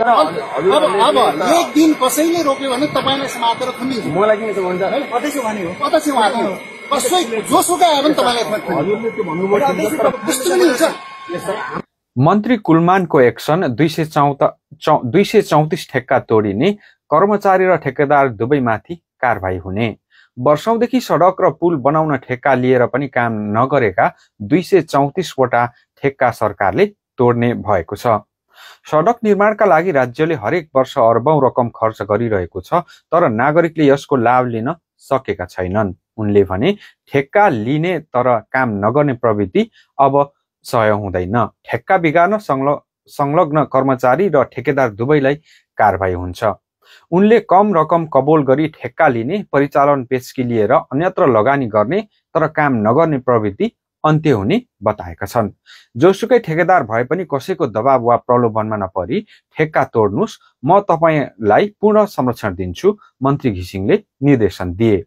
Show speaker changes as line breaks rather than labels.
अब एक दिन कसैले रोक्यो भने तपाईलाई समातेर थुनिन्छ।
मलाई किन भन्छ
अध्यक्ष भने हो, अध्यक्ष उहाँले हो, कसै जोसुकै आयो भने तपाईलाई त्यस्तो पनि हुन्छ।
मन्त्री कुलमानको एक्सन 234 ठेक्का तोडिने, कर्मचारी र ठेकेदार दुवैमाथि कारबाही हुने। वर्षौंदेखि सडक र पुल बनाउन ठेक्का लिएर पनि काम नगरेका 234 वटा ठेक्का सरकारले तोड्ने भएको छ। सडक निर्माणका लागि राज्यले हरेक वर्ष अर्बौं रकम खर्च गरिरहेको छ, तर नागरिकले यसको लाभ लिन सकेका छैनन्। उनले भने ठेक्का लिने तर काम नगर्ने प्रवृत्ति अब सह्य हुँदैन। ठेक्का बिगार्न संलग्न कर्मचारी र ठेकेदार दुवैलाई कारबाही हुन्छ। उनले कम रकम कबोल गरी ठेक्का लिने, परिचालन पेचकी लिएर अन्यत्र लगानी गर्ने तर काम नगर्ने प्रवृत्ति अन्त्य हुने बताएका छन्। जोसुकै ठेकेदार भए पनि कसैको दबाव वा प्रलोभनमा नपरी ठेक्का तोड्नुस्, म तपाईलाई पूर्ण संरक्षण दिन्छु, मन्त्री घिसिङले निर्देशन दिए।